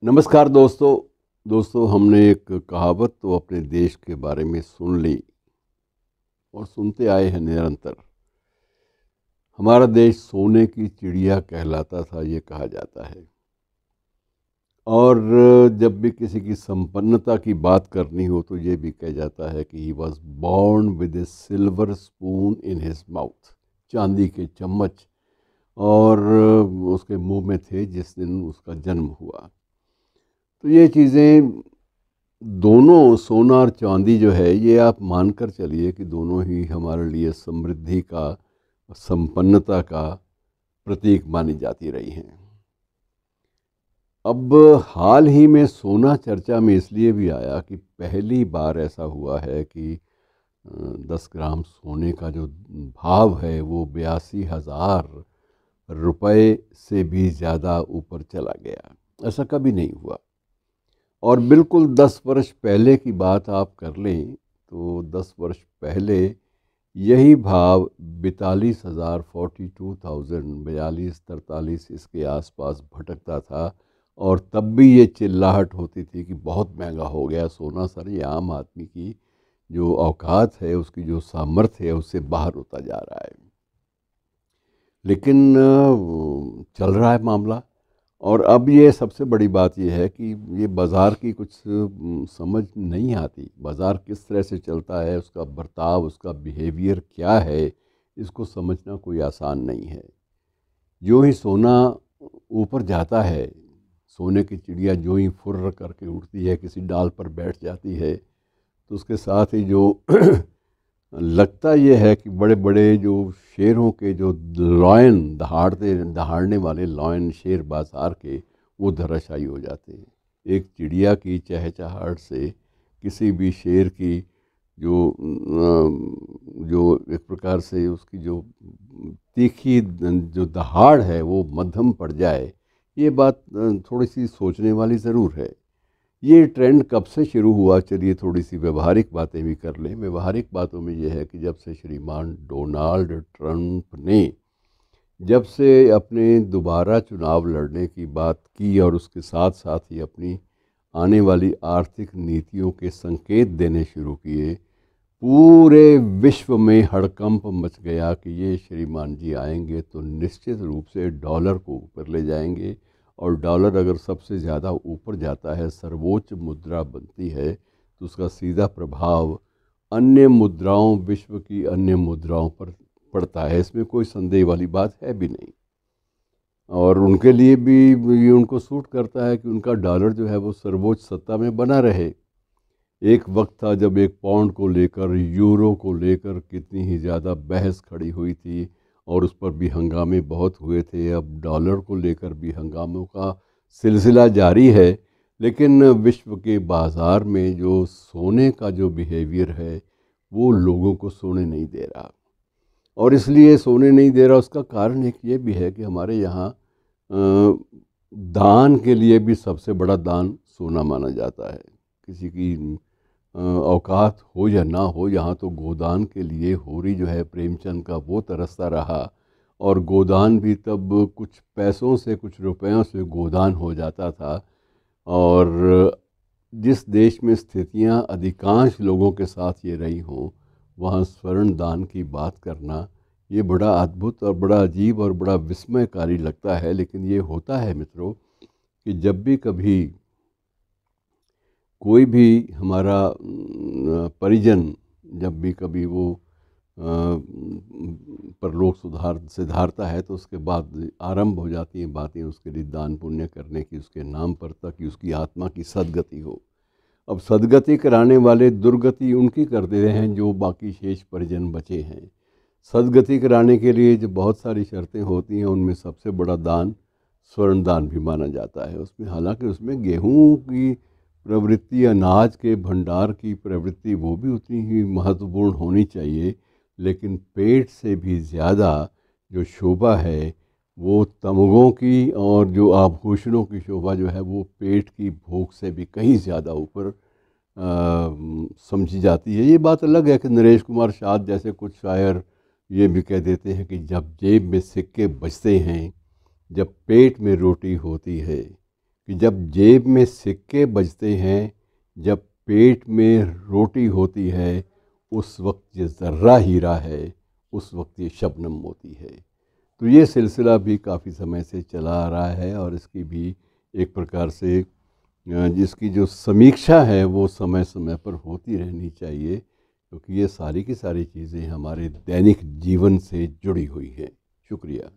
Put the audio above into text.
नमस्कार दोस्तों। हमने एक कहावत तो अपने देश के बारे में सुन ली और सुनते आए हैं निरंतर। हमारा देश सोने की चिड़िया कहलाता था, ये कहा जाता है। और जब भी किसी की संपन्नता की बात करनी हो तो ये भी कहा जाता है कि he was born with A silver spoon in his mouth. चांदी के चम्मच और उसके मुंह में थे जिस दिन उसका जन्म हुआ। तो ये चीज़ें दोनों, सोना और चांदी जो है, ये आप मानकर चलिए कि दोनों ही हमारे लिए समृद्धि का, संपन्नता का प्रतीक मानी जाती रही हैं। अब हाल ही में सोना चर्चा में इसलिए भी आया कि पहली बार ऐसा हुआ है कि 10 ग्राम सोने का जो भाव है वो 82,000 रुपये से भी ज़्यादा ऊपर चला गया। ऐसा कभी नहीं हुआ। और बिल्कुल 10 वर्ष पहले की बात आप कर लें तो 10 वर्ष पहले यही भाव 42,000, 42,000, 42-43 इसके आसपास भटकता था। और तब भी ये चिल्लाहट होती थी कि बहुत महंगा हो गया सोना। सर, ये आम आदमी की जो औकात है, उसकी जो सामर्थ्य है, उससे बाहर होता जा रहा है। लेकिन चल रहा है मामला। और अब ये सबसे बड़ी बात ये है कि ये बाज़ार की कुछ समझ नहीं आती। बाज़ार किस तरह से चलता है, उसका बर्ताव, उसका बिहेवियर क्या है, इसको समझना कोई आसान नहीं है। जो ही सोना ऊपर जाता है, सोने की चिड़िया जो ही फुर्र करके उठती है, किसी डाल पर बैठ जाती है, तो उसके साथ ही जो लगता ये है कि बड़े बड़े जो शेरों के जो लॉयन, दहाड़ने वाले लॉयन शेर बाजार के, वो धराशायी हो जाते हैं। एक चिड़िया की चहचहाहट से किसी भी शेर की जो एक प्रकार से उसकी जो तीखी जो दहाड़ है वो मध्यम पड़ जाए, ये बात थोड़ी सी सोचने वाली ज़रूर है। ये ट्रेंड कब से शुरू हुआ, चलिए थोड़ी सी व्यवहारिक बातें भी कर लें। व्यवहारिक बातों में ये है कि जब से श्रीमान डोनाल्ड ट्रंप ने जब से अपने दोबारा चुनाव लड़ने की बात की और उसके साथ साथ ही अपनी आने वाली आर्थिक नीतियों के संकेत देने शुरू किए, पूरे विश्व में हड़कंप मच गया कि ये श्रीमान जी आएंगे तो निश्चित रूप से डॉलर को ऊपर ले जाएंगे। और डॉलर अगर सबसे ज़्यादा ऊपर जाता है, सर्वोच्च मुद्रा बनती है, तो उसका सीधा प्रभाव अन्य मुद्राओं, विश्व की अन्य मुद्राओं पर पड़ता है। इसमें कोई संदेह वाली बात है भी नहीं। और उनके लिए भी ये उनको सूट करता है कि उनका डॉलर जो है वो सर्वोच्च सत्ता में बना रहे। एक वक्त था जब एक पाउंड को लेकर, यूरो को लेकर कितनी ही ज़्यादा बहस खड़ी हुई थी और उस पर भी हंगामे बहुत हुए थे। अब डॉलर को लेकर भी हंगामों का सिलसिला जारी है। लेकिन विश्व के बाज़ार में जो सोने का जो बिहेवियर है, वो लोगों को सोने नहीं दे रहा। और इसलिए सोने नहीं दे रहा, उसका कारण एक ये भी है कि हमारे यहाँ दान के लिए भी सबसे बड़ा दान सोना माना जाता है। किसी की औकात हो या ना हो, यहाँ तो गोदान के लिए होरी जो है प्रेमचंद का, वो तरसता रहा। और गोदान भी तब कुछ पैसों से, कुछ रुपयों से गोदान हो जाता था। और जिस देश में स्थितियाँ अधिकांश लोगों के साथ ये रही हों, वहाँ स्वर्ण दान की बात करना ये बड़ा अद्भुत और बड़ा अजीब और बड़ा विस्मयकारी लगता है। लेकिन ये होता है मित्रों कि जब भी कभी कोई भी हमारा परिजन, जब भी कभी वो परलोक सिधारता है, तो उसके बाद आरंभ हो जाती हैं बातें उसके लिए दान पुण्य करने की, उसके नाम पर, ताकि उसकी आत्मा की सद्गति हो। अब सद्गति कराने वाले दुर्गति उनकी कर दे रहे हैं जो बाकी शेष परिजन बचे हैं। सद्गति कराने के लिए जो बहुत सारी शर्तें होती हैं, उनमें सबसे बड़ा दान स्वर्ण दान भी माना जाता है। उसमें हालांकि उसमें गेहूं की प्रवृत्ति, अनाज के भंडार की प्रवृत्ति, वो भी उतनी ही महत्वपूर्ण होनी चाहिए। लेकिन पेट से भी ज़्यादा जो शोभा है वो तमगों की, और जो आभूषणों की शोभा जो है वो पेट की भूख से भी कहीं ज़्यादा ऊपर समझी जाती है। ये बात अलग है कि नरेश कुमार शाद जैसे कुछ शायर ये भी कह देते हैं कि जब जेब में सिक्के बजते हैं, जब पेट में रोटी होती है, कि जब जेब में सिक्के बजते हैं, जब पेट में रोटी होती है, उस वक्त ये ज़र्रा हीरा है, उस वक्त ये शबनम मोती है। तो ये सिलसिला भी काफ़ी समय से चला आ रहा है और इसकी भी एक प्रकार से जिसकी जो समीक्षा है वो समय समय पर होती रहनी चाहिए, क्योंकि ये सारी की सारी चीज़ें हमारे दैनिक जीवन से जुड़ी हुई हैं। शुक्रिया।